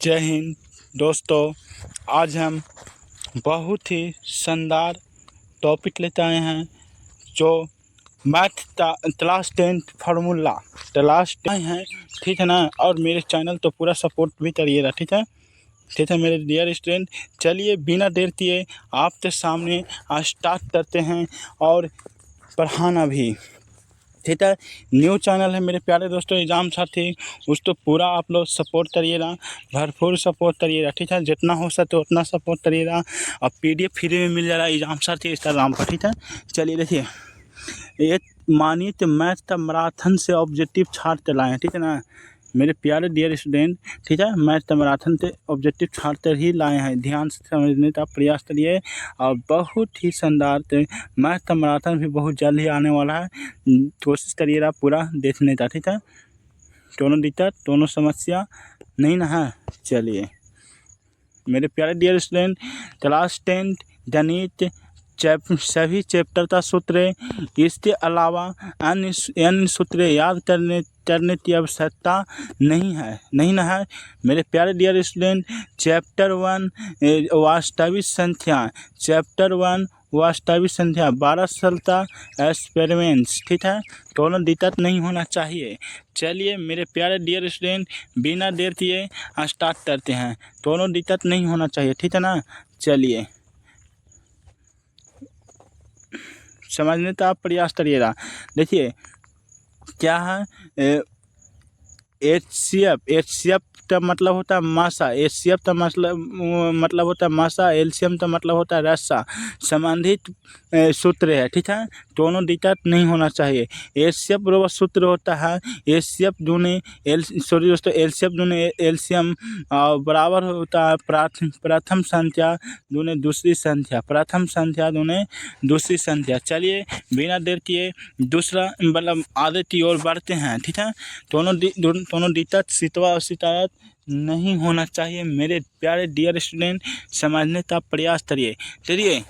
जय हिंद दोस्तों। आज हम बहुत ही शानदार टॉपिक लेते आए हैं जो मैथ क्लास 10 फार्मूला क्लास 10 है, ठीक है ना। और मेरे चैनल तो पूरा सपोर्ट भी करिएगा, ठीक है मेरे डियर स्टूडेंट। चलिए बिना देर किए आपके सामने स्टार्ट करते हैं और पढ़ाना भी, ठीक है। न्यू चैनल है मेरे प्यारे दोस्तों, एग्जाम साथी, उसको पूरा आप लोग सपोर्ट करिएगा, भरपूर सपोर्ट करिएगा, ठीक है। जितना हो सके उतना सपोर्ट करिएगा। और PDF फ्री में मिल जा रहा है एग्जाम साथी इंस्टाग्राम पर, ठीक है। चलिए देखिए, ये मानिए तो मैथ का मैराथन से ऑब्जेक्टिव छाट के लाए हैं, ठीक है ना मेरे प्यारे डियर स्टूडेंट, ठीक है। मैथ का मैराथन से ऑब्जेक्टिव छाट कर ही लाए हैं, ध्यान से समझने का प्रयास करिए। और बहुत ही शानदार मैथ का मैराथन भी बहुत जल्द ही आने वाला है, कोशिश करिएगा पूरा देखने का, ठीक है। दोनों दिक्कत दोनों समस्या नहीं ना है। चलिए मेरे प्यारे डियर स्टूडेंट, क्लास 10 गणित सभी चैप्टर का सूत्र, इसके अलावा अन्य सूत्र याद करने की आवश्यकता नहीं ना है मेरे प्यारे डियर स्टूडेंट। चैप्टर 1 वास्तविक संख्या, चैप्टर 1 वास्तविक संख्या 12 साल का एक्सपेरिमेंट्स, ठीक है। दोनों दिक्कत नहीं होना चाहिए। चलिए मेरे प्यारे डियर स्टूडेंट, बिना देर किए स्टार्ट करते हैं। दोनों दिक्कत नहीं होना चाहिए, ठीक है ना। चलिए समझने का आप प्रयास करिएगा। देखिए क्या है, HCF का मतलब होता है मासा, HCF का मतलब होता है मासा, LCM का मतलब होता है रस्सा। संबंधित सूत्र है, ठीक है। दोनों दिक्कत नहीं होना चाहिए। HCF बराबर सूत्र होता है HCF दूने LCF दूने LCM बराबर होता है प्रथम संख्या दूने दूसरी संख्या, प्रथम संख्या दूने दूसरी संख्या। चलिए बिना देर किए दूसरा मतलब आगे की ओर बढ़ते हैं, ठीक है। दोनों दिक्कत शिकायत नहीं होना चाहिए मेरे प्यारे डियर स्टूडेंट, समझने का प्रयास करिए। चलिए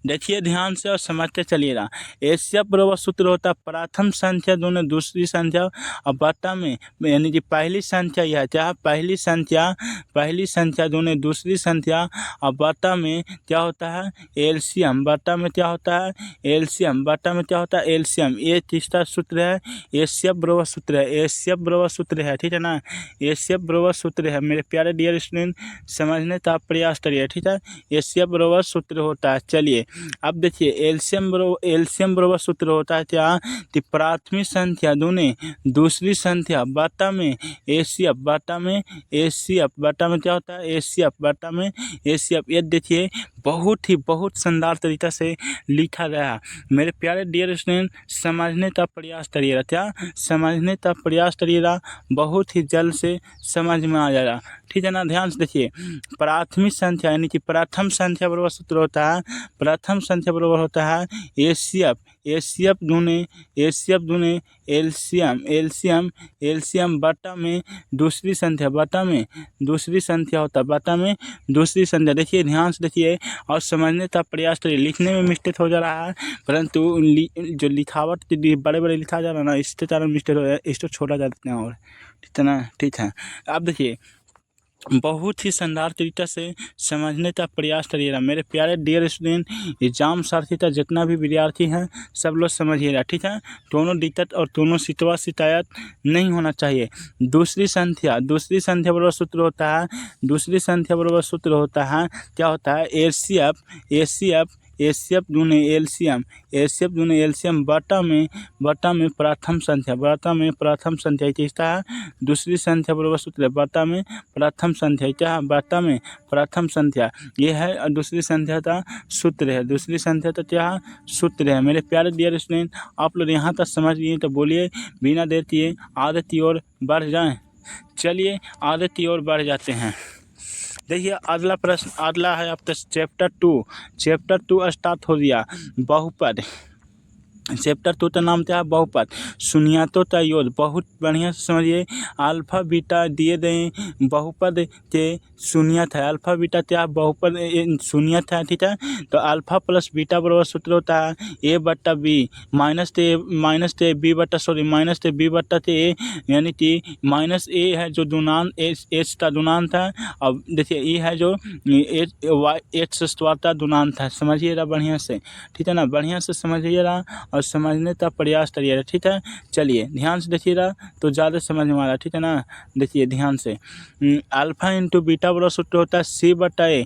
देखिए ध्यान से और समझते चलिएगा। HCF बराबर सूत्र होता है प्रथम संख्या दोनों दूसरी संख्या और बटा में, यानी कि पहली संख्या यह क्या है, पहली संख्या दोनों दूसरी संख्या और बटा में क्या होता है LCM, बटा में क्या होता है LCM, बटा में क्या होता है LCM। ये तीसरा सूत्र है, HCF बराबर सूत्र है, HCF बराबर सूत्र है, ठीक है ना। HCF बराबर सूत्र है मेरे प्यारे डियर स्टूडेंट, समझने का प्रयास करिए, ठीक है। HCF बराबर सूत्र होता है। चलिए अब देखिए एलसीएम बराबर सूत्र होता है क्या कि प्राथमिक संख्या दूने दूसरी संख्या बटा में HCF, बटा में HCF, बटा में क्या होता है HCF, बटा में HCF। ये देखिए बहुत शानदार तरीका से लिखा गया है मेरे प्यारे डियर स्टूडेंट, समझने का प्रयास करिएगा, क्या समझने का प्रयास करिएगा, बहुत ही जल्द से समझ में आ जाएगा, ठीक है ना। ध्यान से देखिए, प्राथमिक संख्या यानी कि प्रथम संख्या बराबर सूत्र होता है, प्रथम संख्या बराबर होता है HCF दूने LCM बटा में दूसरी संख्या, बटा में दूसरी संख्या होता है, बटा में दूसरी संख्या। देखिए ध्यान से देखिए और समझने का प्रयास करिए। लिखने में मिस्टेक हो जा रहा है, परंतु जो लिखावट बड़े लिखा जा रहा है ना, इसके कारण मिस्टेक हो रहा है, इसको छोटा जा देते हैं और, ठीक है ना, ठीक है। अब देखिए बहुत ही शानदार तरीका से समझने का प्रयास करिएगा मेरे प्यारे डियर स्टूडेंट। एग्जाम साथी का जितना भी विद्यार्थी हैं सब लोग समझिएगा, ठीक है। दोनों दिक्कत और दोनों शिकायत नहीं होना चाहिए। दूसरी संख्या बराबर सूत्र होता है, दूसरी संख्या बराबर सूत्र होता है क्या होता है HCF दूने LCM बटा में प्रथम संख्या, बटा में प्रथम संख्या क्या है, दूसरी संख्या बराबर सूत्र बटा में प्रथम संख्या क्या है, बटा में प्रथम संख्या। ये है दूसरी संख्या का सूत्र है, दूसरी संख्या का क्या है सूत्र है मेरे प्यारे डियर स्टूडेंट। आप लोग यहाँ तक समझ लिए तो बोलिए बिना देर किए आगे की ओर बढ़ जाएं। चलिए आगे की ओर बढ़ जाते हैं। देखिए अगला प्रश्न अगला है आपका चैप्टर 2 स्टार्ट हो गया, बहुपद। चैप्टर 2 का नाम क्या है? बहुपद। शून्यतों का योग बहुत बढ़िया से समझिए। अल्फा बीटा दिए गए बहुपद के शून्यत है। अल्फा बीटा क्या बहुपद शून्यत है, ठीक है। तो अल्फा प्लस बीटा बराबर सूत्र होता है ए बट्टा बी माइनस टे बी बट्टा टे ए, यानी कि माइनस ए है जो दुनान एच का दुनांत है। अब देखिए ए है जो एच स्क्वायर का दुनांत है। समझिएगा बढ़िया से, ठीक है ना, बढ़िया से समझिएगा और समझने का प्रयास करिएगा, ठीक है। चलिए ध्यान से देखिएगा तो ज़्यादा समझ में आ रहा है, ठीक है ना। देखिए ध्यान से, अल्फा इंटू बीटा बराबर सूत्र होता है सी बटा ए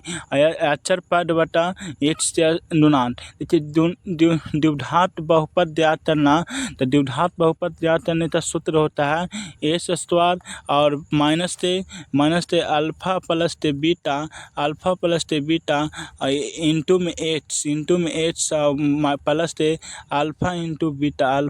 अक्षर पद बटा एच गुणांक। देखिए द्विघात बहुपद ज्ञात करना, तो द्विघात बहुपद ज्ञात करने का सूत्र होता है एच स्क्वायर और माइनस टे अल्फा प्लस टे बीटा इंटू में एच प्लस टे अल्फा इंटू बीटा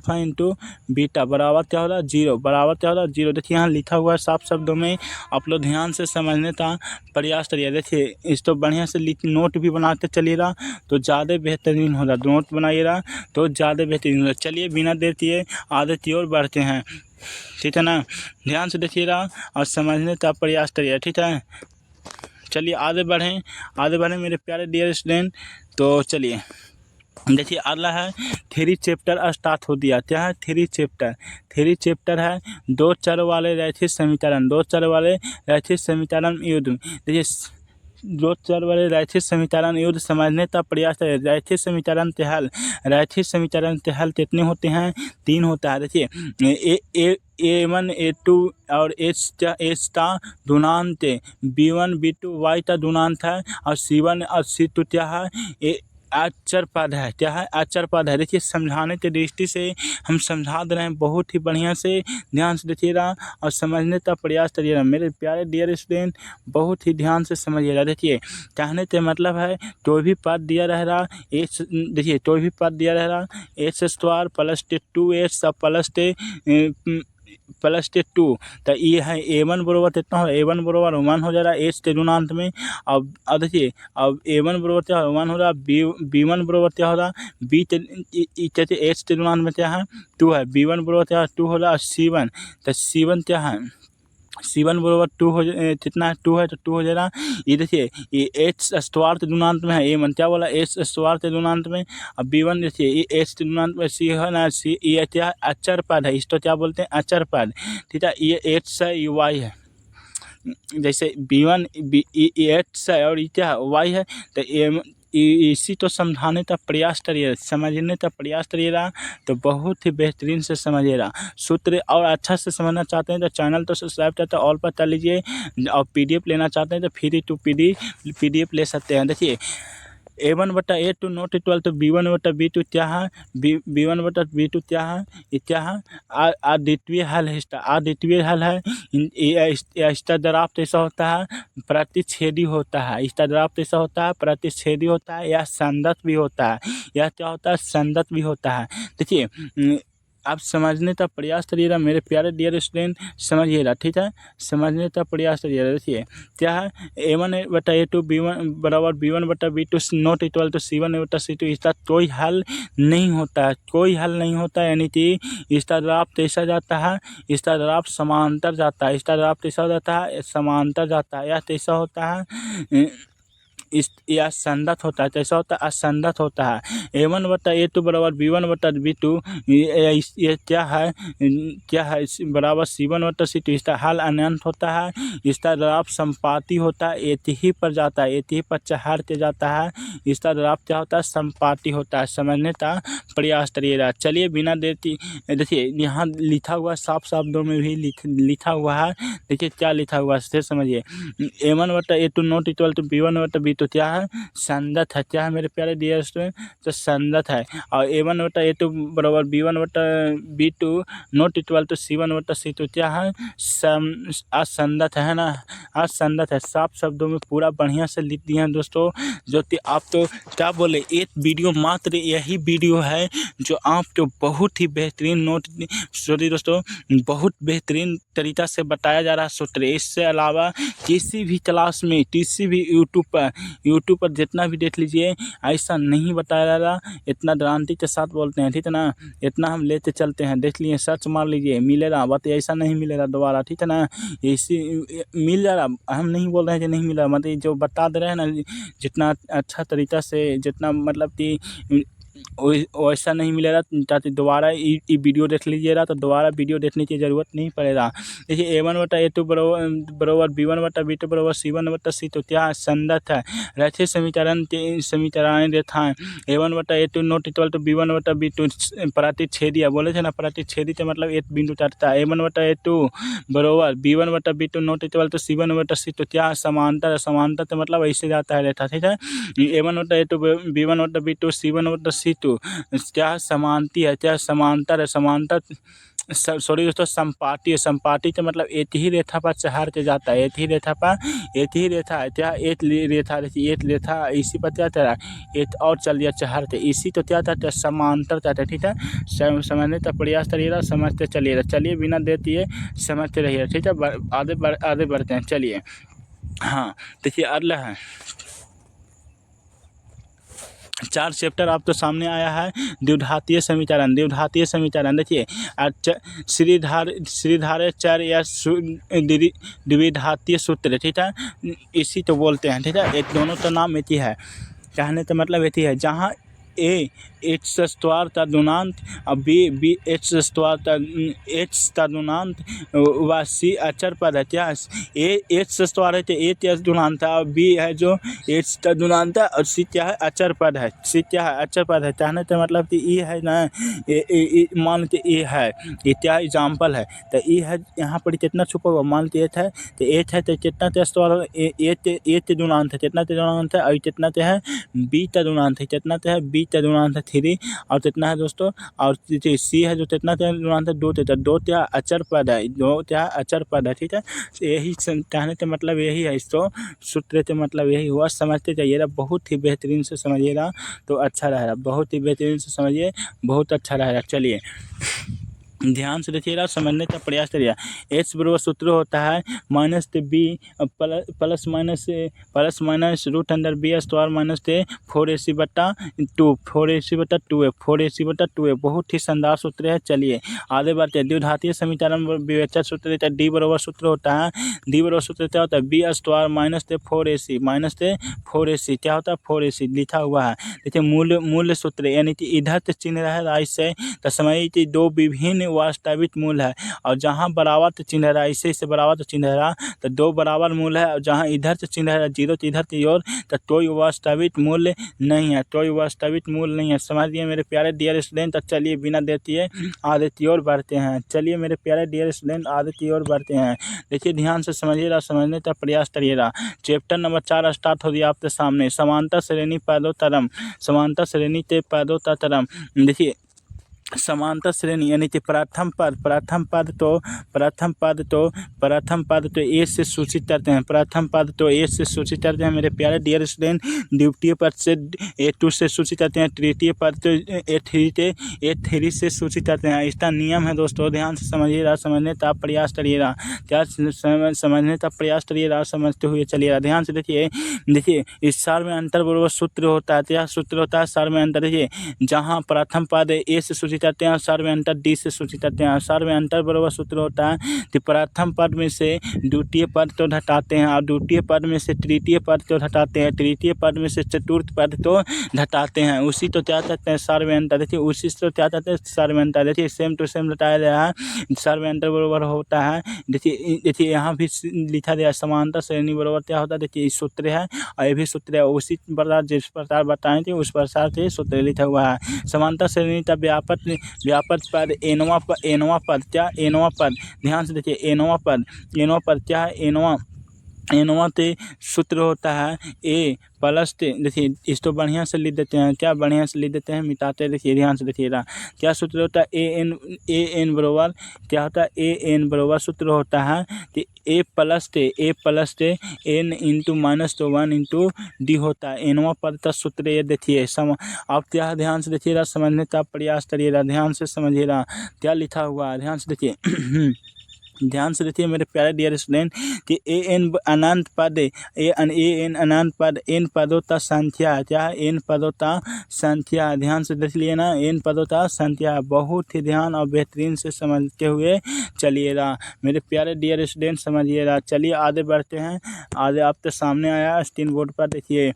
बराबर क्या होगा? जीरो। देखिए यहाँ लिखा हुआ है साफ शब्दों में, आप लोग ध्यान से समझने का प्रयास करिए। देखिए इस तो बढ़िया से नोट भी बनाते चलिएगा तो ज़्यादा बेहतरीन होगा। नोट बनाइएगा तो ज़्यादा बेहतरीन होगा। चलिए बिना देर किए आगे की ओर बढ़ते हैं, ठीक है ना। ध्यान से देखिएगा और समझने का प्रयास करिए, ठीक है। चलिए आगे बढ़ें मेरे प्यारे डियर स्टूडेंट। तो चलिए देखिए अगला है थ्री चैप्टर स्टार्ट हो दिया। क्या है? थ्री चैप्टर है दो चर वाले रैखिक समीकरण युद्ध। देखिए दो चर वाले रैखिक समीकरण युद्ध समझने का प्रयास है। रैखिक समीकरण के हल कितने होते हैं? 3 होता है। देखिए A1 A2 और H का गुणांक B1 B2 Y का गुणांक है और C1 और C2 क्या है? अक्षर पद है। क्या है? अक्षर पद है। देखिए समझाने की दृष्टि से हम समझा दे रहे हैं बहुत ही बढ़िया से। ध्यान से देखिएगा और समझने का प्रयास करिएगा मेरे प्यारे डियर स्टूडेंट, बहुत ही ध्यान से समझिएगा। देखिए कहने का मतलब है कोई भी पद दिया रह रहा H square plus 2h plus 2, तो ये है A1 बराबर कितना हो? A1 बराबर 1 हो जा रहा है एच के गुणांक में। अब देखिए अब A1 बराबर क्या हो? 1 हो रहा है। B1 बराबर क्या हो रहा? बी कहते एच के गुणांक में क्या है? 2 है। B1 बराबर क्या है? 2 हो रहा है। C1 तो C1 क्या है? C1 बराबर 2 हो कितना है? 2 है तो 2 हो जाएगा। ये देखिए ये एच स्क्वायर के गुणांक में है। A1 क्या बोला? एच स्क्वायर के गुणांक में। अब B1 देखिए ये एच के गुणांक में C है ना, C ये क्या अक्षर पद है। इसको क्या बोलते हैं? अक्षर पद, ठीक है। ये एच है, ये Y है। जैसे B1 एच है और ये क्या है? Y है। तो इसी तो समझाने का प्रयास करिए, समझने का प्रयास करिएगा तो बहुत ही बेहतरीन से समझिएगा सूत्र। और अच्छा से समझना चाहते हैं तो चैनल तो सब्सक्राइब करते ऑल पर कर लीजिए। और PDF लेना चाहते हैं तो फ्री टू PDF ले सकते हैं। देखिए A1 बटा A2 नॉट इक्वल तो B1 बटा B2 क्या है? B1 बटा B2 क्या है? ये क्या है? अद्वितीय हल है। अद्वितीय हल है। इसका जवाब कैसा होता है? प्रतिच्छेदी होता है। इसका जवाब कैसा होता है? प्रतिच्छेदी होता है या संगत भी होता है। यह क्या होता है? संगत भी होता है। देखिए आप समझने का प्रयास करिएगा मेरे प्यारे डियर स्टूडेंट, समझिएगा, ठीक है। समझने का प्रयास करिएगा। देखिए क्या है? A1 बटा A2 B1 बराबर B1 बटा B2 not equal to C1 बटा C2। इसका कोई हल नहीं होता है, यानी कि इसका जवाब कैसा जाता है? इसका जवाब समांतर जाता है। इसका जवाब कैसा हो जाता है? समांतर जाता है। यह कैसा होता है? यह संगत होता है। कैसा होता है? असंगत होता है। A1 बटा A2 बराबर B1 बटा B2 ये क्या है? बराबर C1 बटा C2। इसका हल अनंत होता है। इसका जवाब संपाती होता है। एक ही पर जाता है, एक ही पर चढ़ के जाता है। इसका जवाब क्या होता है? संपाती होता है। समझने का प्रयास करिएगा। चलिए बिना देर की देखिए यहाँ लिखा हुआ साफ शब्दों में भी लिखा हुआ है। देखिए क्या लिखा हुआ है समझिए। A1 बटा A2 not equal to B1 बटा B2 क्या है? संगत है। क्या है मेरे प्यारे डियर स्टूडेंट? तो संगत है। और A1 बटा A2 बराबर B1 बटा B2 not equal to C1 बटा C2 क्या है? असंगत है ना, असंगत है। साफ शब्दों में पूरा बढ़िया से लिख दिए हैं दोस्तों। जो कि आप तो क्या बोले, एक वीडियो मात्र यही वीडियो है जो आपको बहुत ही बेहतरीन दोस्तों बहुत बेहतरीन तरीका से बताया जा रहा है सूत्र। इससे अलावा किसी भी क्लास में, किसी भी यूट्यूब पर यूट्यूब पर जितना भी देख लीजिए ऐसा नहीं बताया जा रहा, इतना गारंटी के साथ बोलते हैं, ठीक है ना। इतना हम लेते चलते हैं, देख लिए सर्च मार लीजिए मिलेगा, बात ऐसा नहीं मिलेगा दोबारा, ठीक है ना। इसी मिल जा रहा, हम नहीं बोल रहे हैं कि नहीं मिला, मतलब जो बता दे रहे हैं ना जितना अच्छा तरीक़ा से, जितना मतलब कि वैसा नहीं मिलेगा, ताकि दोबारा वीडियो देख लीजिएगा तो दोबारा वीडियो देखने की ज़रूरत नहीं पड़ेगा। देखिए A1/A2 बराबर B1/B2 बराबर C1/C, तो क्या संगत है, रैखिक समीकरण के समीकरण रेखाएं A1/A2 not equal to B1/B2 प्रतिच्छेदी बोले थे ना, प्रतिच्छेदी तो मतलब एक बिंदु काटता है। A1/A2 बराबर B1/B2 not equal to C1/C, तो क्या समांतर, समांतर तो मतलब ऐसे जाता है रेखा, ठीक है। A1/A2 B1/B2 C1/C, तो क्या समांती है, क्या समांतर है, समांतर सॉरी दोस्तों संपाती है, संपाती तो मतलब एक ही रेखा पर चढ़ के जाता है, एक ही रेखा पर, एक ही रेखा है, क्या एक रेखा रहती है, एक रेखा इसी पर क्या चढ़ा, एक और चल दिया चढ़ के, इसी तो क्या था समांतर था, ठीक है। समझने का प्रयास करिएगा, समझते चलिएगा, चलिए बिना देती है समझते रहिए, ठीक है। आगे बढ़ते हैं, चलिए। हाँ देखिए अगला है 4 चैप्टर आपके सामने आया है, द्विघातीय समीकरण, द्विघातीय समीकरण। देखिए श्रीधारे चर या द्विघातीय सूत्र, ठीक है, इसी तो बोलते हैं, ठीक है। एक दोनों का नाम एक ही है, कहने का मतलब एक ही है, जहाँ ए एच स्क्वायर का गुणांक और बी एच स्क्वायर एच का गुणांक व सी अचर पद है, क्या ए एच स्क्वायर है तो एच एच गुणांक था, और बी है जो एच का गुणांक था, और सी क्या है अचर पद है, सी क्या है अचर पद है, कहने का मतलब कि ई है ना, मान के ए है, ये क्या एग्जाम्पल है, तो ई है यहाँ पर कितना छुपा हुआ, मान के एच है तो एच है तो कितना ते स्क्वायर एच गुणांक है, कितना ते गुणांक है, और कितना ते है बी का गुणांक है, कितना ते है बी का गुणांक है 3, और कितना है दोस्तों, और सी है जो कितना ते गुणांक है 2, 2 क्या अचर पद है, 2 क्या अचर पद है, ठीक है। यही कहने का मतलब यही है, इसको सूत्र के मतलब यही हुआ, समझते जाइएगा, बहुत ही बेहतरीन से समझिएगा तो अच्छा रहेगा, बहुत ही बेहतरीन से समझिए, बहुत अच्छा रहेगा। चलिए ध्यान से देखिएगा, समझने का प्रयास करिएगा। एच बराबर सूत्र होता है minus B plus minus root under B square minus 4AC/2 4AC/2 है, 4AC/2 है, बहुत ही शानदार सूत्र है। चलिए आगे बढ़ते हैं। द्विघातीय समीकरण विवेचन सूत्र देता है, डी बराबर सूत्र होता है, डी बराबर सूत्र क्या होता है, बी स्क्वायर माइनस 4AC क्या होता है 4AC लिखा हुआ है। देखिए मूल्य सूत्र, यानी कि इधर से चिन्ह रहेगा ऐसे तो समझिए कि दो विभिन्न वास्तविक मूल है, और जहाँ बराबर तो चिन्ह रहा ऐसे बराबर तो चिन्ह रहा तो 2 बराबर मूल है, और जहाँ इधर से चिन्ह रहा 0 तो इधर की ओर तो कोई वास्तविक मूल्य नहीं है, कोई वास्तविक मूल्य नहीं है। समझ लिए मेरे प्यारे डियर स्टूडेंट। तो चलिए बिना देती आगे की ओर बढ़ते हैं, चलिए मेरे प्यारे डियर स्टूडेंट आगे की ओर बढ़ते हैं। देखिए ध्यान से समझिएगा, समझने का प्रयास करिएगा। चैप्टर नंबर 4 स्टार्ट हो गया आपके सामने, समांतर श्रेणी पैदो तरम, समांतर श्रेणी के पैदो तरम। देखिए समांतर श्रेणी यानी कि प्रथम पद तो ए से सूचित करते हैं, प्रथम पद तो ए से सूचित करते हैं मेरे प्यारे डियर स्टूडेंट। द्वितीय पद से A2 से सूचित करते हैं, तृतीय पद तो A3 से सूचित करते हैं। इसका नियम है दोस्तों, ध्यान से समझिएगा, समझने का प्रयास करिएगा, क्या समझने का प्रयास करिएगा, समझते हुए चलिएगा। ध्यान से देखिए इस सार में अंतर बराबर सूत्र होता है, क्या सूत्र होता है सार में अंतर। देखिए जहाँ प्रथम पद ए से सूचित करते हैं, सार में अंतर डी से सूचित करते हैं। सार में अंतर बराबर सूत्र होता है कि प्रथम पद में से द्वितीय पद को घटाते हैं, और द्वितीय पद में से तृतीय पद को घटाते हैं, तृतीय पद में से चतुर्थ पद को घटाते हैं, उसी तो क्या कहते हैं सार में अंतर। देखिए उसी से क्या कहते हैं सार में अंतर। देखिए सेम टू सेम बताया गया है, सार में अंतर बराबर होता है। देखिए यहाँ भी लिखा गया समांतर श्रेणी बराबर क्या होता है, देखिए सूत्र है, और ये भी सूत्र है, उसी प्रकार जिस प्रकार बताए थे उस प्रकार से सूत्र लिखा हुआ है। समांतर श्रेणी का व्यापक पद एनवा पद, क्या एनवा पद, ध्यान से देखिए एनवा पद क्या है, एनवा ते सूत्र होता है ए प्लस ते। देखिए इसको बढ़िया से लिख देते हैं, क्या बढ़िया से लिख देते हैं, मिटाते देखिए, ध्यान से देखिएगा क्या सूत्र होता है, ए एन बराबर क्या होता है, ए एन बराबर सूत्र होता है कि ए प्लस टे एन इंटू माइनस तो 1 इंटू डी होता है। एनवा पद का सूत्र ये देखिए, आप क्या ध्यान से देखिएगा, समझने का प्रयास करिएगा, ध्यान से समझिएगा क्या लिखा हुआ है, ध्यान से देखिए ध्यान से देखिए मेरे प्यारे डियर स्टूडेंट कि ए एन अनंत पद ए एन अनंत पद एन पदों का संख्या क्या है, एन पदों का संख्या। ध्यान से देख लिए ना, एन पदों का संख्या। बहुत ही ध्यान और बेहतरीन से समझते हुए चलिएगा मेरे प्यारे डियर स्टूडेंट, समझिएगा। चलिए आगे बढ़ते हैं। आगे आपके सामने आया स्क्रीन बोर्ड पर देखिए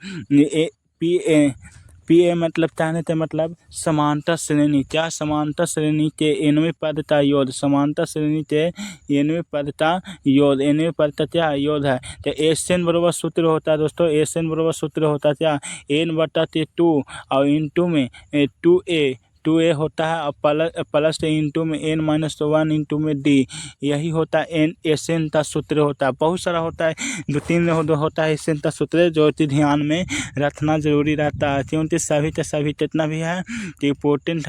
पी ए मतलब क्या है, तो मतलब समांतर श्रेणी। क्या समांतर श्रेणी के एनवें पद का योग, समांतर श्रेणी के एनवें पद का योग, एनवें पद का क्या योग है। तो एस एन बराबर सूत्र होता है दोस्तों, एस एन बराबर सूत्र होता है क्या, एन बटा 2 और इंटू में 2a होता है और प्लस इंटू में n माइनस 1 इंटू में d, यही होता है एन एस एन का सूत्र होता है। बहुत सारा होता है, 2-3 होता है एस एन का सूत्र, जो कि ध्यान में रखना जरूरी रहता है, क्योंकि सभी जितना भी है तो इम्पोर्टेंट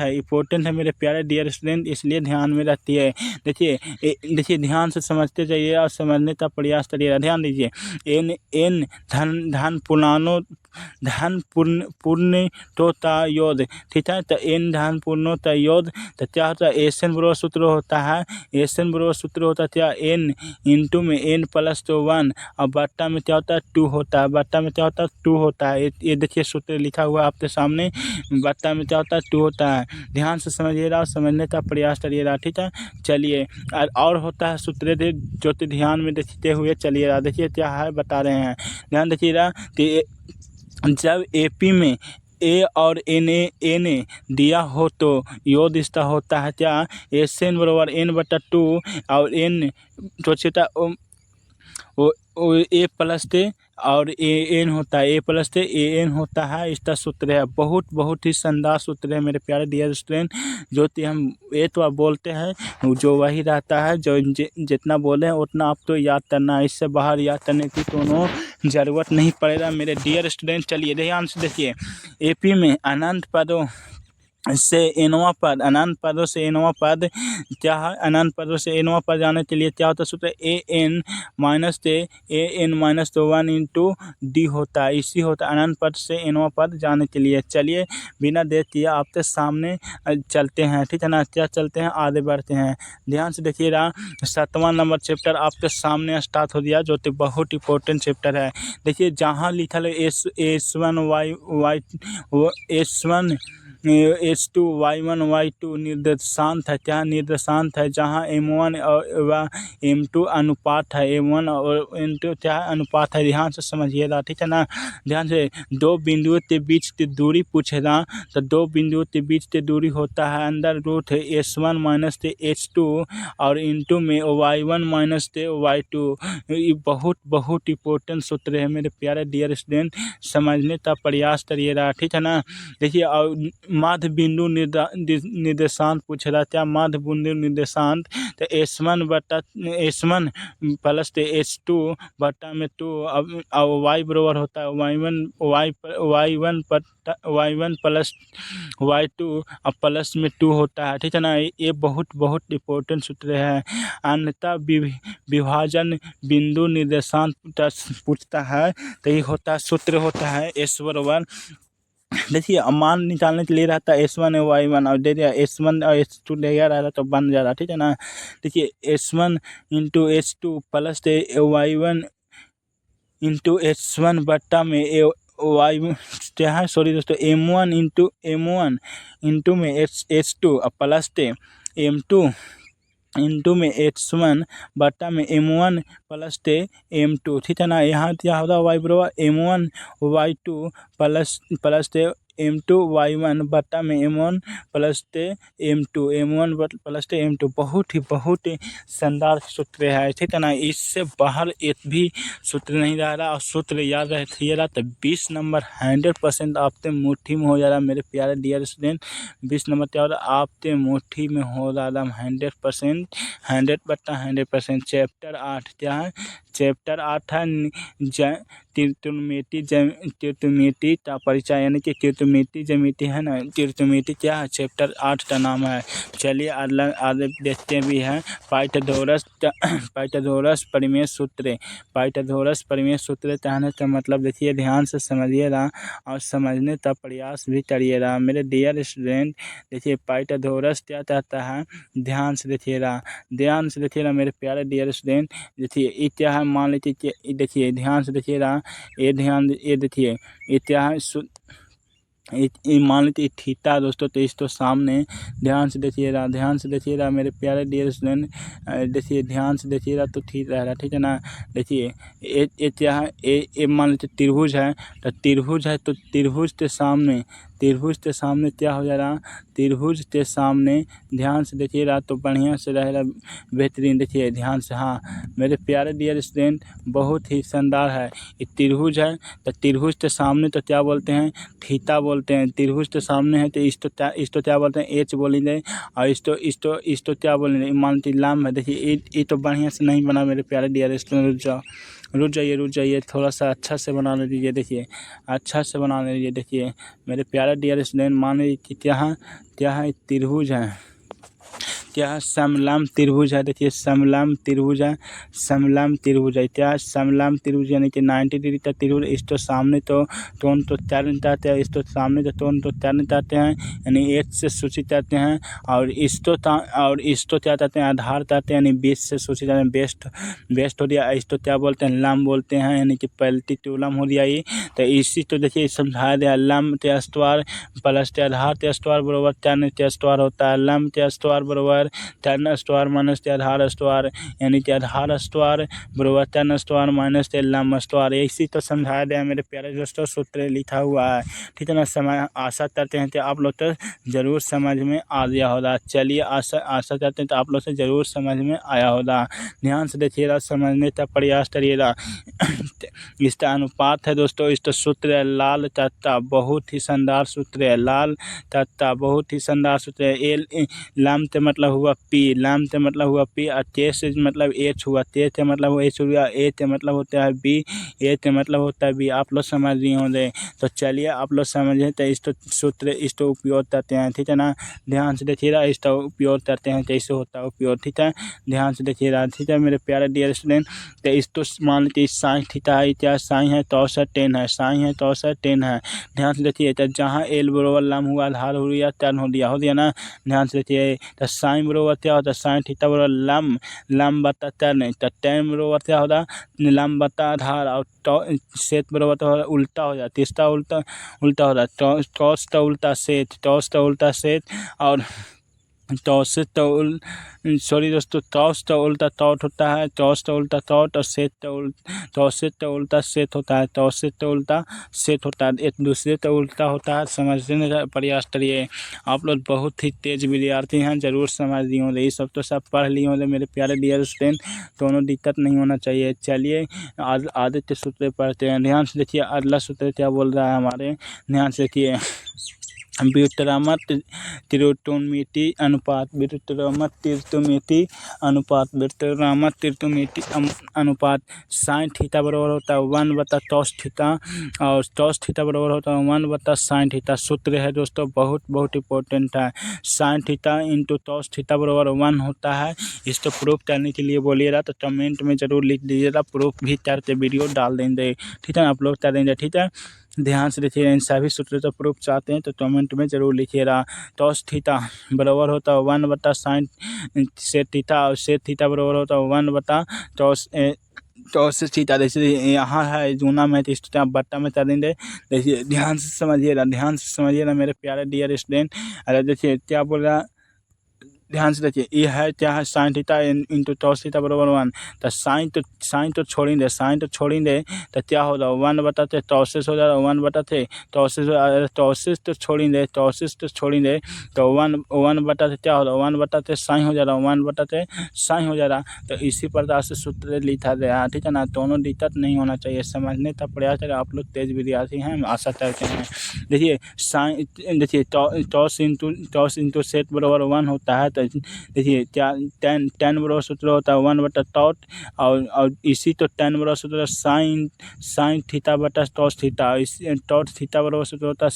है मेरे प्यारे डियर स्टूडेंट, इसलिए ध्यान में रहती है। देखिए ध्यान से समझते जाइए और समझने का प्रयास करिएगा। ध्यान दीजिए एन धन पूर्ण तोता योग, ठीक है। तो एन धन पूर्णोत्तर योग, तो क्या होता है, एस एन बराबर सूत्र होता है, एस एन बराबर सूत्र होता है क्या, एन इंटू में n प्लस 1 और बट्टा में क्या होता है 2 होता है, बट्टा में क्या होता है 2 होता है। ये देखिए सूत्र लिखा हुआ है आपके सामने, बट्टा में क्या होता है 2 होता है। ध्यान से समझिएगा और समझने का प्रयास करिएगा, ठीक है। चलिए और होता है सूत्र जो ध्यान में देखते हुए चलिएगा। देखिए क्या है बता रहे हैं, ध्यान देखिएगा कि जब एपी में ए और एन दिया हो तो योग इसका होता है क्या, एस एन बराबर n बटा 2 और n सोचता ए प्लस टे और ए एन होता है, ए प्लस टे ए एन होता है, इसका सूत्र है। बहुत ही शानदार सूत्र है मेरे प्यारे डियर स्टूडेंट, जो कि हम ये तो आप बोलते हैं जो वही रहता है, जो जितना बोले हैं उतना आप तो याद करना है, इससे बाहर याद करने की कोनो ज़रूरत नहीं पड़ेगा मेरे डियर स्टूडेंट। चलिए ध्यान से देखिए, एपी में अनंत पदों से एनवा पद, अनंत पदों से एनवा पद क्या है, अनंत पदों से एनवा पद जाने के लिए क्या होता है सूत्र, A N minus 1 into D होता है, इसी होता है अनंत पद से एनवा पद जाने के लिए। चलिए बिना देर किए आपके सामने चलते हैं, ठीक है ना, क्या चलते हैं आगे बढ़ते हैं। ध्यान से देखिएगा 7वां नंबर चैप्टर आपके सामने स्टार्ट हो गया, जो कि बहुत इंपॉर्टेंट चैप्टर है। देखिए जहाँ लिखल है S2 Y1 Y2 निर्देशांत है, क्या निर्देशांत है, जहाँ M1 और M2 अनुपात है, M1 और M2 क्या अनुपात है। ध्यान से समझिएगा, ठीक है ना। ध्यान से दो बिंदुओं के बीच की दूरी पूछेगा, तो दो बिंदुओं के बीच की दूरी होता है under root S1 minus H2 और इंटू में Y1 माइनस Y2। ये बहुत इंपॉर्टेंट सूत्र है मेरे प्यारे डियर स्टूडेंट, समझने का प्रयास करिएगा, ठीक है ना। देखिए और माध्य बिंदु निर्देशांत पूछ रहा था, माध्य बिंदु निर्देशांत, तो S1 प्लस H2 बटा में 2 और y बराबर होता है y1 प्लस y2 और प्लस में 2 होता है, ठीक है ना। ये बहुत इंपॉर्टेंट सूत्र है। अन्यथा विभाजन बिंदु निर्देशांत पूछता है, तो ये होता सूत्र होता है S बराबर, देखिए मान निकालने के लिए रहता है S1 और Y1 और दे दिया S1 और S2 दे दिया रहता तो बन जा रहा, ठीक है ना। देखिए S1 into H2 plus Y1 into H1 बट्टा में Y क्या है, सॉरी दोस्तों, M1 इंटू में H2 और प्लस M2 इंटू में H1 बट्टा में M1 प्लस M2, ठीक है ना। यहाँ क्या होता है y बराबर M1 Y2 plus M2 Y1 बट्टा में M1 plus M1 plus M2। बहुत ही शानदार सूत्र है, ठीक है ना। इससे बाहर एक भी सूत्र नहीं रह रहा, और सूत्र याद रखिएगा तो 20 नंबर 100% आपके मुट्ठी में हो जा रहा मेरे प्यारे डियर स्टूडेंट। 20 नंबर क्या हो रहा आपके मुट्ठी में हो रहा 100%, 100/100%। चैप्टर 8 क्या है, चैप्टर 8 है त्रिकोणमिति का परिचय, यानी कि त्रिकोणमिति ज्यामिति है ना, त्रिकोणमिति क्या है, चैप्टर 8 का नाम है। चलिए आगे देखते भी हैं। पाइथागोरस परिमेय सूत्र। पाइथागोरस परिमेय सूत्र कहने का मतलब देखिए, ध्यान से समझिएगा और समझने का प्रयास भी करिएगा मेरे डियर स्टूडेंट। देखिए पाइथागोरस क्या कहता है, ध्यान से देखिएगा मेरे प्यारे डियर स्टूडेंट। देखिए ये क्या है, मान लीजिए, देखिए ध्यान से देखिएगा, ये देखिए ये क्या है, ये मान लीजिए थीटा दोस्तों, तो इस तो सामने ध्यान से देखिएगा मेरे प्यारे डियर स्टूडेंट। देखिए ध्यान से देखिएगा तो ठीक रहेगा, ठीक है ना। देखिए ये क्या है, ये मान लीजिए त्रिभुज है, तो त्रिभुज के सामने क्या हो जाएगा, त्रिभुज के सामने ध्यान से देखिएगा तो बढ़िया से रहेगा, बेहतरीन। देखिए ध्यान से, हाँ मेरे प्यारे डियर स्टूडेंट, बहुत ही शानदार है। ये त्रिभुज है, तो त्रिभुज के सामने तो क्या बोलते हैं, थीटा बोलते हैं। त्रिभुज के सामने है तो इसको क्या बोलते हैं, एच बोलेंगे। और इसको क्या बोलेंगे, मान लीजिए लंब है। देखिए ये तो बढ़िया से नहीं बना मेरे प्यारे डियर स्टूडेंट, रुक जाइए, थोड़ा सा अच्छा से बना लीजिए। देखिए अच्छा से बना लीजिए। देखिए मेरे प्यारे डियर स्टूडेंट, मान लीजिए कि क्या है त्रिभुज है, क्या है, समलंब त्रिभुज है। देखिए समलंब त्रिभुज है, क्या है, समलंब त्रिभुज यानी कि 90 डिग्री का त्रिभुज। इसको सामने तो तरण चाहते हैं, इसको सामने तो तरण चाहते हैं, यानी एच से सूचित करते हैं। और इसको क्या चाहते हैं, आधार चाहते हैं, यानी बेस से सूचित करते हैं, बेस्ट हो गया। इसको क्या बोलते हैं, लंब बोलते हैं, यानी कि पैरेललोग्राम हो गया ये। तो इसी तो देखिए समझाया गया, लंब के स्क्वायर प्लस आधार के स्क्वायर बराबर तरण के स्क्वायर होता है। लंब के स्क्वायर बराबर तरण स्क्वायर माइनस के आधार स्क्वायर, यानी कि आधार स्क्वायर बराबर तरण स्क्वायर माइनस के लंब स्क्वायर। इसी तो समझाया गया मेरे प्यारे दोस्तों, सूत्र लिखा हुआ है, ठीक है ना। समय आशा करते हैं कि आप लोग तो ज़रूर समझ में आ गया होगा। चलिए आशा करते हैं तो आप लोग से ज़रूर समझ में आया होगा। ध्यान से देखिएगा, समझने का प्रयास करिएगा। इसका अनुपात है दोस्तों, इसका सूत्र है लाल तत्ता, बहुत ही शानदार सूत्र है, लाल तत्ता बहुत ही शानदार सूत्र है। लंब से मतलब हुआ पी, और ते से मतलब एच हुआ, ते से मतलब एच हुआ, ए से मतलब होता है बी, ए से मतलब होता है बी। आप लोग समझ रहे होंगे, तो चलिए आप लोग समझे तो इसको उपयोग करते हैं, ठीक है ना। ध्यान से देखिएगा, इसका उपयोग करते हैं, कैसे होता है उपयोग, ठीक है। ध्यान से देखिएगा, ठीक है मेरे प्यारे डियर स्टूडेंट। तो इसको मान लीजिए साइन थीटा है, क्या साइन है तो औसत 10 है, साइन है तो औसत 10 है। ध्यान से देखिए, तो जहाँ एल बराबर लंब हुआ, आधार हो गया, टर्न हो दिया ना। ध्यान से देखिए, तो साइन बराबर क्या होता है, साइन थीटा बराबर लंब बटा टर्न, तो टर्न बराबर क्या होता, लंब बटा आधार, और सेट बराबर तो उल्टा हो जाता है, तीसरा उल्टा हो रहा है, टॉस का उल्टा सेट, और टॉस तो दोस्तों, टॉस तो उल्टा टॉट होता है, टॉस तो उल्टा टॉट, और सेट तो उल्टा सेट होता है, टॉस तो उल्टा सेट होता है, एक दूसरे तो उल्टा होता है। समझने का प्रयास करिए, आप लोग बहुत ही तेज विद्यार्थी हैं, जरूर समझ लिए होंगे, ये सब तो सब पढ़ लिए होंगे मेरे प्यारे डियर स्टूडेंट, दोनों दिक्कत नहीं होना चाहिए। चलिए आदित्य सूत्र पढ़ते हैं। ध्यान से देखिए, अगला सूत्र क्या बोल रहा है हमारे, ध्यान से देखिए, व्युत्क्रमण त्रिकोणमिति अनुपात साइन थीटा बराबर होता है 1/cos थीटा, और cos थीटा बराबर होता है 1/sin थीटा। सूत्र है दोस्तों, बहुत इंपॉर्टेंट है। Sine theta into cos theta बराबर 1 होता है। इसको प्रूफ करने के लिए बोलिएगा तो कमेंट में ज़रूर लिख दीजिएगा, प्रूफ भी करके वीडियो डाल देंगे, ठीक है ना, अपलोड कर देंगे, ठीक है। ध्यान से देखिए, इन सभी सूत्रों का प्रूफ चाहते हैं तो कमेंट में ज़रूर लिखिएगा। cos थीटा बराबर होता है 1/sin सेक थीटा, और सेक थीटा बराबर होता है 1/cos थीटा। जैसे यहाँ है जूना में, तो इसको आप बट्टा में कर देंगे। देखिए ध्यान से समझिएगा मेरे प्यारे डियर स्टूडेंट। अरे देखिए क्या बोल रहा, ध्यान से देखिए, ये है क्या है, sine theta into cos theta बराबर 1। तो साइन तो छोड़ेंगे, तो क्या होगा, 1/थे टॉसिस हो जाएगा, 1/थे टॉसिस तो छोड़ेंगे, तो 1/थे क्या होगा, 1/थे साइन हो जाएगा, 1/थे साइन हो जाएगा। तो इसी प्रकार से सूत्र लिखा गया, ठीक है ना। दोनों दिक्कत नहीं होना चाहिए, समझने का प्रयास करें, आप लोग तेज विद्यार्थी हैं, हम आशा करते हैं। देखिए साइन, देखिए टॉस इंटू सेट बराबर 1 होता है, तो है, देखिए क्या टेन टेन बराबर सूत्र होता है 1/टॉट और इसी तो टेन बराबर सूत्र साइन थीटा बटा टॉस थीटा, इस टॉट थीटा बराबर सूत्र होता है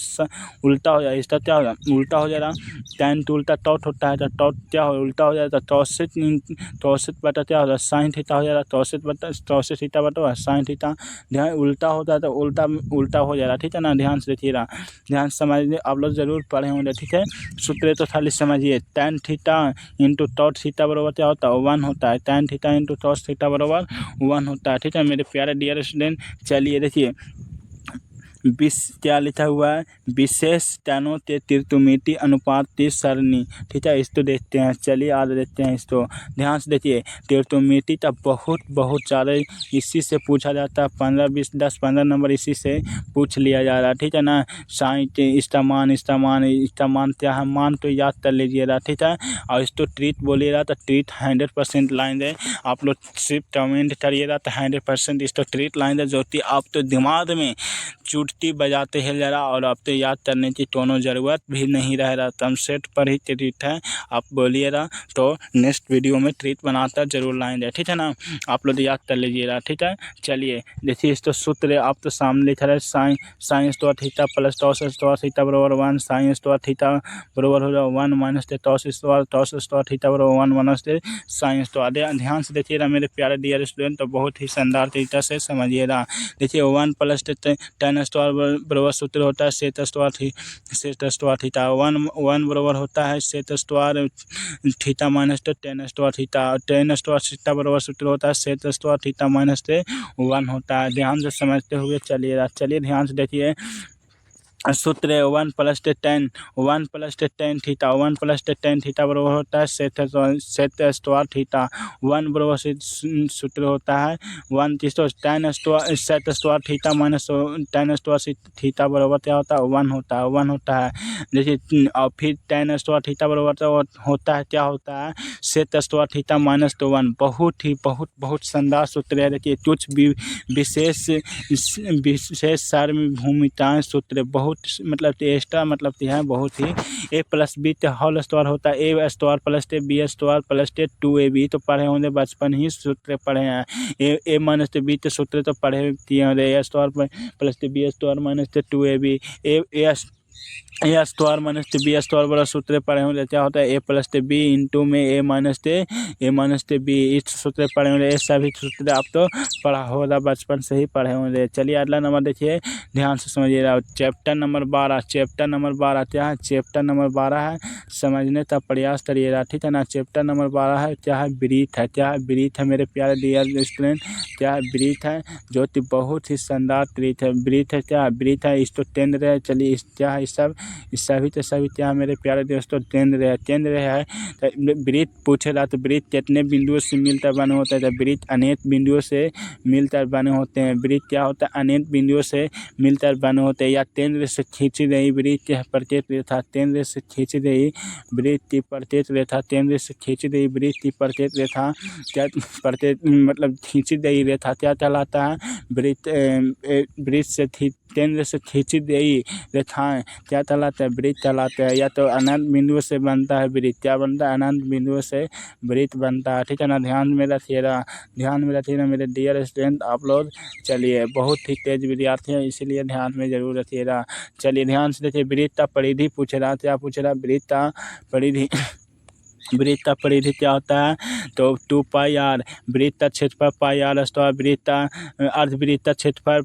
उल्टा हो जाएगा, इसका क्या होगा उल्टा हो जाएगा, टेन टू उल्टा टॉट होता है तो टॉट क्या हो उल्टा हो जाएगा, टॉसिट बटा क्या होगा साइन थीटा हो जाएगा, टॉसिट थीटा बटा साइन थीटा, ध्यान उल्टा होता है तो उल्टा हो जाएगा, ठीक है ना। ध्यान से देखिएगा, ध्यान से समझिए, आप लोग जरूर पढ़े होंगे, ठीक है। सूत्र तो खाली समझिए, tan theta into taught theta बराबर क्या होता है 1 होता है, tan theta into toss theta बराबर 1 होता है, ठीक है मेरे प्यारे डियर स्टूडेंट। चलिए देखिए क्या लिखा हुआ है, विशेष टेनों के त्रिकोणमिति अनुपात की सरणी, ठीक है इसको देखते हैं। चलिए आज देखते हैं इसको, ध्यान से देखिए। त्रिकोणमिति का बहुत ज़्यादा इसी से पूछा जाता है, 15 20 10 15 नंबर इसी से पूछ लिया जा रहा है, ठीक है ना। साइन इसका मान क्या है, मान तो याद कर लीजिएगा, ठीक है। और इसको ट्रीट बोलिएगा तो ट्रीट 100% लाइन दे, आप लोग सिर्फ कमेंट करिएगा तो 100% इसको ट्रीट लाइन दे, जो कि आप तो दिमाग में चुटकी बजाते हैं जरा, और अब तो याद करने की कोनो ज़रूरत भी नहीं रह रहा, तम सेट पर ही ट्रीट है, आप बोलिएगा तो नेक्स्ट वीडियो में ट्रीट बनाता जरूर लाएंगे, ठीक है ना। आप लोग याद कर लीजिएगा, ठीक है। चलिए देखिए इस तो सूत्र आप तो सामने लिखा है, sine square theta plus toss square theta बराबर 1, साइन स्क्वायर थीटा बराबर हो जाए 1 माइनस टॉस स्क्वायर थीटा बराबर 1 माइनस साइन स्क्वायर। ध्यान से देखिएगा मेरे प्यारे डियर स्टूडेंट, तो बहुत ही शानदार तरीका से समझिएगा। देखिए 1 प्लस टेन स्क्वायर बराबर सूत्र होता है सेट स्क्वायर थीटा, 1 बराबर होता है set square theta minus ten square theta, ten square theta बराबर सूत्र होता है सेट स्क्वायर थीटा माइनस 1 होता है। ध्यान से समझते हुए चलिए ध्यान से देखिए सूत्र है 1 प्लस टेन थीटा बराबर होता है सेट स्क्वायर थीटा, 1 बराबर सूत्र होता है 1 ten set square theta minus ten square theta बराबर क्या होता है 1 होता है। जैसे और फिर टेन स्क्वायर थीटा बराबर होता है क्या होता है सेट स्क्वायर थीटा माइनस 1, बहुत शानदार सूत्र है। देखिए कुछ भी विशेष सार्वभौमिकताएं सूत्र बहुत मतलब एक्स्ट्रा मतलब है बहुत ही। A plus b whole square होता है a square plus b square plus 2ab तो पढ़े होंगे, बचपन ही सूत्र पढ़े हैं। ए माइनस बी तो सूत्र तो पढ़े किए होंगे, a square plus b square minus 2ab, a square minus b square बड़ा सूत्र पढ़े होंगे, क्या होता है ए प्लस बी इंटू में ए माइनस बी, इस सूत्र पढ़े होंगे। ये सभी सूत्र आप तो पढ़ा होगा, बचपन से ही पढ़े होंगे। चलिए अगला नंबर देखिए, ध्यान से समझिएगा। चैप्टर नंबर 12 क्या है, चैप्टर नंबर 12 है, समझने का प्रयास करिएगा, ठीक है ना। चैप्टर नंबर 12 है क्या है, ब्रीथ है मेरे प्यारे डियर स्टूडेंट, क्या है ब्रीथ है, जो कि बहुत ही शानदार ब्रीथ है क्या है ब्रीथ है, इसको टेंड रहे। चलिए क्या है सभी क्या मेरे प्यारे दोस्तों टेंड रहे है। तो ब्रीथ पूछेगा तो ब्रीथ कितने बिंदुओं से मिलकर बने होते हैं, तो ब्रीथ अनेक बिंदुओं से मिलकर बने होते हैं। ब्रीथ क्या होता है अनेक बिंदुओं से मिलकर बने होते हैं, या केंद्र से खींची गई ब्रीथ के प्रत्येक रेखा केंद्र से खींची गई ब्रीथ की प्रत्येक रेखा केंद्र से खींची गई ब्रीथ की प्रत्येक रेखा क्या प्रत्येक मतलब खींची गई रेखा क्या कहलाता है, ब्रीथ से केंद्र से खींची गई रेखाएं क्या कहलाता है, ब्रीथ कहलाते हैं। या तो अनंत बिंदुओं से बनता है ब्रीथ, क्या बनता है अनंत बिंदुओं से ब्रीथ बनता है, ठीक है ना। ध्यान में रखिएगा मेरे डियर स्टूडेंट आप लोग। चलिए बहुत ही तेज विद्यार्थी हैं, इसीलिए ध्यान में जरूर रखिएगा। चलिए ध्यान से देखिए, ब्रीथ का परिधि पूछ रहा, क्या पूछ रहा, ब्रीथ का परिधि क्या होता है, तो 2 पाई आर, ब्रीथ का क्षेत्रफल पाई आर स्क्वायर, ब्रीथ का अर्धवृत्त का क्षेत्रफल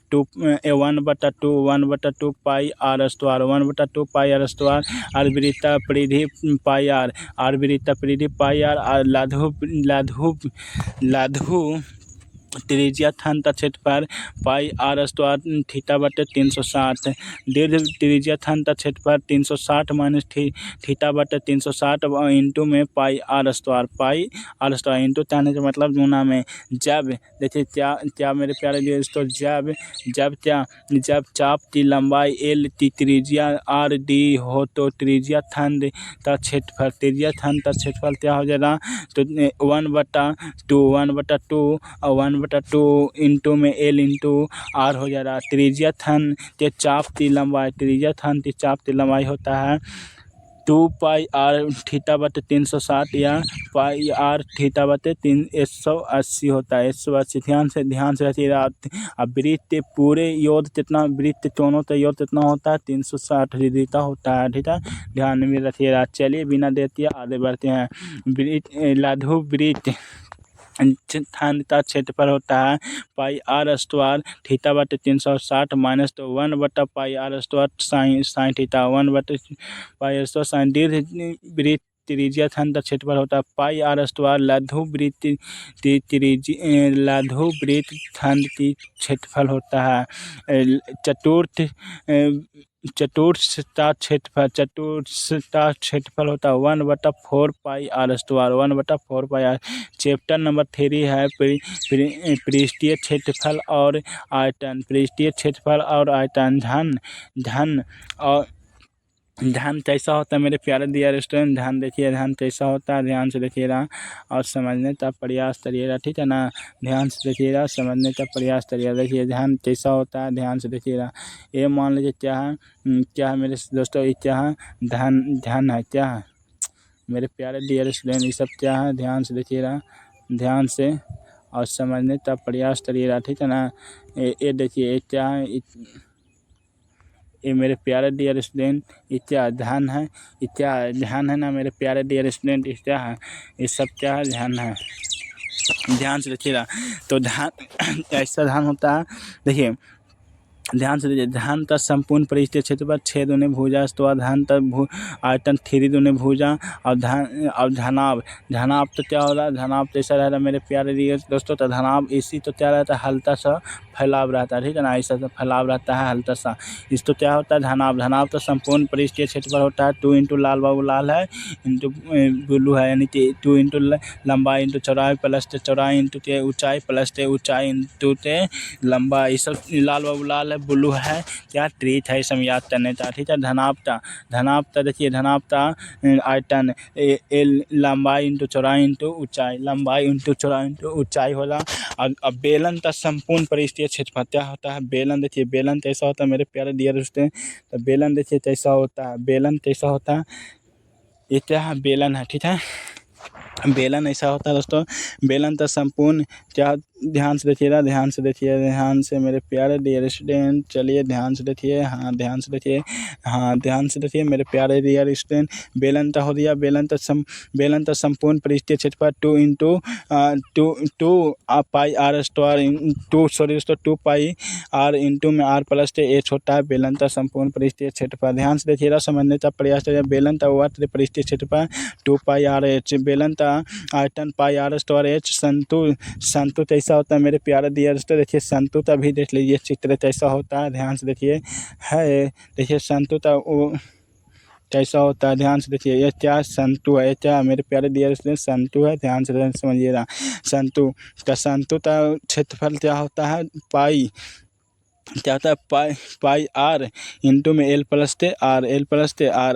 1/2 pi are square, 1/2 pi are square, अर्धवृत्त का परिधि पाई आर, लघु त्रिज्या थन का क्षेत्रफल पाई आर स्क्वायर थीटा बटे 360, दीर्घ त्रिज्या थन का क्षेत्रफल 360 माइनस थीटा बटे 360 इंटू में पाई आर स्क्वायर इंटू कहने का मतलब गुना में। जब देखिए क्या मेरे प्यारे दोस्तों, जब चाप की लंबाई एल की त्रिज्या आर डी हो तो त्रिज्या थन का क्षेत्रफल क्या हो जाएगा, तो 1/2 और 1/2 इंटू में एल इंटू आर हो जा रहा है। त्रिज्या थन के चाप की लंबाई होता है 2πr थीटा बटे 360 या पाई आर थीटा बटे 180 होता है। 180 ध्यान से रखिएगा। अब वृत्त पूरे योग कितना, वृत्त दोनों तो योग कितना होता है 360 डिग्री का होता है, ठीक है, ध्यान में रखिएगा। चलिए बिना देते आगे बढ़ते हैं। लघु वृत्त का क्षेत्रफल होता है पाई आर स्क्वायर थीटा बटे 360 माइनस तो 1 बटा पाई आर स्क्वायर साइन थीटा 1 बटे पाई स्क्वायर साइन। दीर्घ वृत्त त्रिज्या खंड का क्षेत्रफल होता है पाई आर स्क्वायर। लघु वृत्त लघु वृत्त खंड की क्षेत्रफल होता है चतुर्थता क्षेत्रफल होता है 1/4 pi are square 1/4 pi r. Chapter number 3 है पृष्ठीय क्षेत्रफल और आयतन। पृष्ठीय क्षेत्रफल और आयतन। ध्यान कैसा होता है मेरे प्यारे डियर स्टूडेंट, ध्यान देखिए, ध्यान कैसा होता है, ध्यान से देखिएगा और समझने का प्रयास करिएगा, ठीक है ना। ध्यान से देखिएगा, समझने का प्रयास करिएगा। देखिए ध्यान कैसा होता है, ध्यान से देखिएगा। ये मान लीजिए क्या है मेरे दोस्तों, ये क्या है, ध्यान है, क्या है मेरे प्यारे डियर स्टूडेंट, ये सब क्या है, ध्यान से देखिएगा, ध्यान से और समझने का प्रयास करिएगा, ठीक है ना। ये देखिए, ये क्या है, ये मेरे प्यारे डियर स्टूडेंट, ये क्या ध्यान है, ये क्या ध्यान है ना मेरे प्यारे डियर स्टूडेंट, ये क्या है, ये सब क्या है, ध्यान है, ध्यान से देखिएगा। तो ध्यान ऐसा ध्यान होता है, देखिए ध्यान से देखिए। ध्यान का संपूर्ण पृष्ठीय क्षेत्रफल 6 दूनी भुजा तो ध्यान तक आयतन 3 दूनी भुजा और धनाभ तो क्या हो रहा है, धनाभ तो ऐसा रहता है मेरे प्यारे दोस्तों। तो धनाभ इसी तो क्या रहता है, हल्का सा फैलाव रहता है, ठीक है ना, ऐसा सा फैलाव रहता है हल्का सा। इस तो क्या होता है, धनाभ तो संपूर्ण पृष्ठीय क्षेत्रफल होता है 2 इंटू लाल बाबू लाल है इंटू ब्लू है, यानी कि 2 इंटू लंबाई इंटू चौड़ाई प्लस चौड़ाई इंटू ऊंचाई प्लस ऊंचाई इंटू लंबाई। सब लाल बाबू लाल है, ब्लू है, क्या ट्रीट है, सब याद करने का, ठीक है। धनाभता देखिए, धनाभता आयतन लंबाई इंटू चौड़ाई इंटू ऊंचाई, लंबाई इंटू चौड़ाई इंटू ऊंचाई होला। अब बेलन का संपूर्ण पृष्ठीय क्षेत्रफल क्या होता है, बेलन देखिए, बेलन कैसा होता है मेरे प्यारे डियर स्टूडेंट। तो बेलन देखिए कैसा होता है, बेलन कैसा होता है, ये क्या है, बेलन है, ठीक है, बेलन ऐसा होता है दोस्तों। बेलन का संपूर्ण क्या, ध्यान से देखिएगा, ध्यान से देखिए, ध्यान से मेरे प्यारे डियर स्टूडेंट, चलिए ध्यान से देखिए, हाँ ध्यान से देखिए, हाँ ध्यान से देखिए मेरे प्यारे डियर स्टूडेंट। बेलन का हो दिया, बेलन का संपूर्ण पृष्ठीय क्षेत्रफल 2 into 2 pi are square 2 pi R into में आर प्लस एच होता है बेलन का संपूर्ण पृष्ठीय क्षेत्रफल। ध्यान से देखिएगा, समझने का प्रयास करिए। बेलन का वक्र पृष्ठीय क्षेत्रफल 2 पाई आर एच, बेलन का आयतन पाई आर स्क्वायर एच। संतु कैसा होता है मेरे प्यारे डियर स्टूडेंट, देखिए संतु का भी देख लीजिए चित्र कैसा होता है, ध्यान से देखिए, है देखिए संतु का वो कैसा होता है, ध्यान से देखिए। ये क्या संतु है, क्या मेरे प्यारे डियर स्टूडेंट, संतु है, ध्यान से समझिएगा। संतु का क्षेत्रफल क्या होता है, पाई क्या होता है, पाई आर इंटू में एल प्लस टे आर,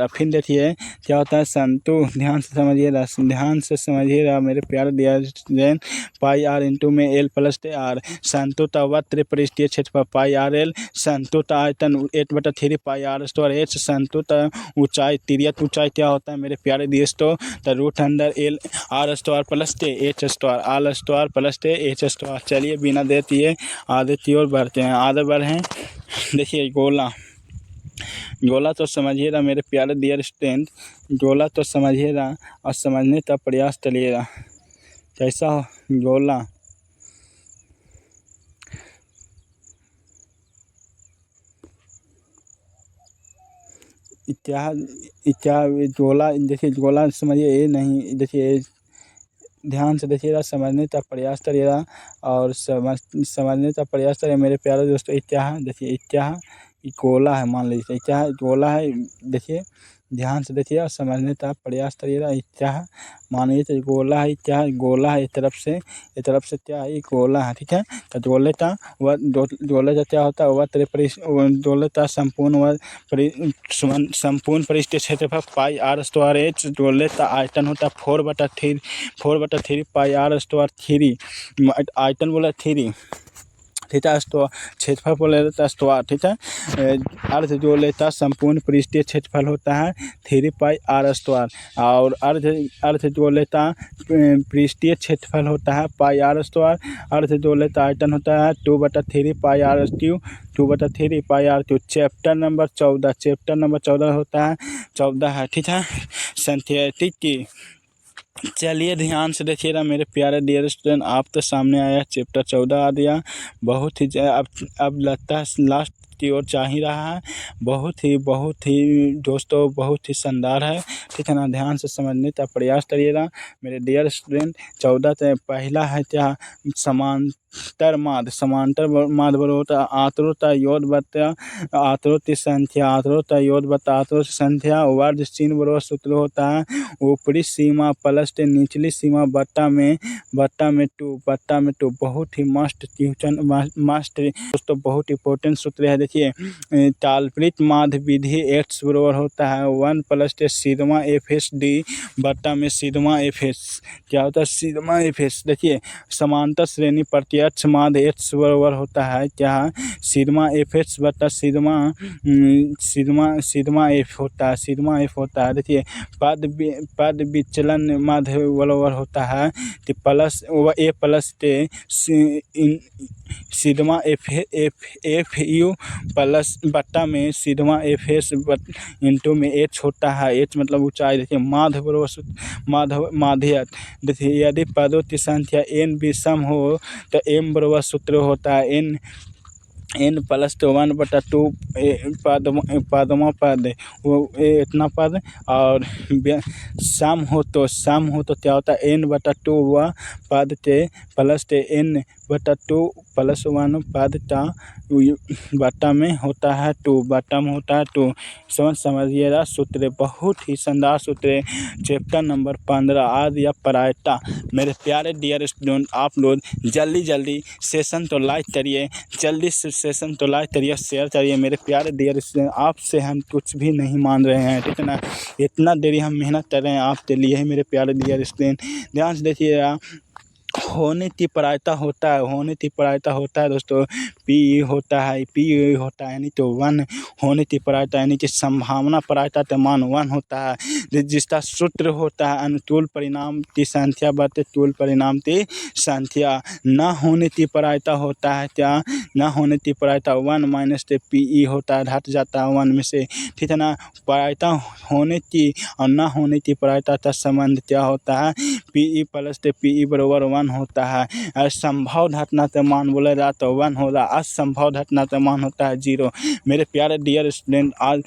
अब फिर देखिए क्या होता है संतु, ध्यान से समझिएगा, ध्यान से समझिएगा मेरे प्यारे dear student. Pi R into में एल प्लस टे आर। संतु का वक्र पृष्ठीय क्षेत्रफल पाई आर एल। संतु का आयतन 8/3 पाई आर स्क्वायर एच। संतु का ऊंचाई, तिर्यक ऊंचाई क्या होता है मेरे प्यारे दोस्तों, तो √अंडर आर स्क्वायर प्लस टे H square, R square plus टे एच स्क्वायर। चलिए बिना देती आगे की ओर बढ़ते हैं, आगे बढ़ें। देखिए गोला तो समझिएगा मेरे प्यारे डियर स्टूडेंट, गोला तो समझिएगा और समझने का प्रयास करिएगा। कैसा गोला, क्या गोला, देखिए गोला समझिए, ये नहीं, देखिए ध्यान से देखिएगा, समझने का प्रयास करिएगा और समझने का प्रयास करिए मेरे प्यारे दोस्तों। क्या है, देखिए क्या है, गोला है, मान लीजिए क्या है, गोला है, देखिए ध्यान से देखिए और समझने का प्रयास करिएगा। क्या है, मान लीजिए गोला है, क्या है, गोला है, इस तरफ से क्या है, गोला है, ठीक है। तो गोले का क्या होता है, गोले का संपूर्ण पृष्ठीय क्षेत्रफल पाई आर स्क्वायर एच। गोले का आयतन होता है 4/3 पाई आर स्क्वायर 3, आयतन बोला 3 ठीक है। क्षेत्रफल बोल लेता है स्क्वायर, ठीक है। अर्ध जो लेता है संपूर्ण पृष्ठीय क्षेत्रफल होता है 3 पाई आर स्क्वायर, और अर्ध जो लेता है पृष्ठीय क्षेत्रफल होता है पाई आर स्क्वायर। अर्ध जो लेता आयतन होता है 2/3 pi r cube, 2/3 pi r cube. Chapter number 14 होता है 14 है, ठीक है, सिंथेटिक की। चलिए ध्यान से देखिएगा मेरे प्यारे डियर स्टूडेंट, आप तो सामने आया चैप्टर 14 आ दिया। बहुत ही अब लगता है लास्ट की ओर जा ही रहा है। बहुत ही दोस्तों बहुत ही शानदार है, ठीक है ना। ध्यान से समझने का प्रयास करिएगा मेरे डियर स्टूडेंट। 14 से पहला है क्या, समांतर माध्य बरोबर आतुरता योद बता आतुरता संख्या, आतुरता योद बता आतुरता संख्या। वर्ग चिन्ह बरोबर सूत्र होता है ऊपरी सीमा प्लस निचली सीमा बट्टा में 2। बहुत ही मस्त दोस्तों, बहुत इंपॉर्टेंट सूत्र है। देखिए तालवृत्त माध्य विधि x बराबर होता है 1 + सिग्मा FS D बट्टा में सिग्मा FS। क्या होता है सिग्मा FS? देखिए समांतर श्रेणी प्रत्यक्ष माध्य x बराबर होता है क्या, सिग्मा FS बट्टा सिग्मा F होता है। देखिए पद विचलन माध्य बराबर होता है कि plus A plus sigma F you plus बट्टा में सिग्मा FS इंटू में h होता है। h मतलब ऊंचाई। देखिए माध्य बराबर माध्य। देखिए यदि पदों की संख्या n विषम हो तो m बराबर सूत्र होता है n + 1/2 पदमा पद वो इतना पद, और सम हो तो क्या होता है n/2 हुआ पद के प्लस n/2 + 1 पद का बट्टा में होता है 2। समझिएगा सूत्र बहुत ही शानदार सूत्र। चैप्टर नंबर 15 आज या प्रायता। मेरे प्यारे डियर स्टूडेंट, आप लोग जल्दी सेशन तो लाइक करिए, शेयर करिए। मेरे प्यारे डियर स्टूडेंट, आपसे हम कुछ भी नहीं मान रहे हैं, ठीक है ना। इतना देरी हम मेहनत कर रहे हैं आपके लिए मेरे प्यारे डियर स्टूडेंट। ध्यान से देखिएगा, होने की प्रायता होता है दोस्तों पी होता है यानी तो 1 होने की प्रायता यानी कि संभावना प्रायता का मान 1 होता है। जिसका सूत्र होता है अनुकूल परिणाम की संख्या बटे तुल्य परिणाम की संख्या। न होने की प्रायता होता है क्या, न होने की प्रायता 1 - PE होता है, हट जाता है 1 में से, ठीक है ना। प्रायता होने की और न होने की प्रायता का संबंध क्या होता है PE + PE बराबर 1 होता है। संभव घटना का मान बोला जाए तो 1 होगा, असंभव घटना का मान होता है 0। मेरे प्यारे डियर स्टूडेंट, आज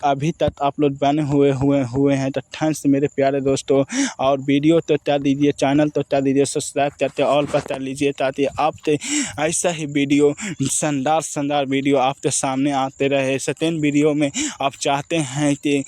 अभी तक आप लोग बने हुए हैं तो थैंक्स मेरे प्यारे दोस्तों। और वीडियो तो क्या दीजिए, चैनल तो क्या दीजिए, सब्सक्राइब करके ऑल पर कर लीजिए ताकि आपके ऐसा ही वीडियो शानदार वीडियो आपके सामने आते रहे। सेकेंड वीडियो में आप चाहते हैं कि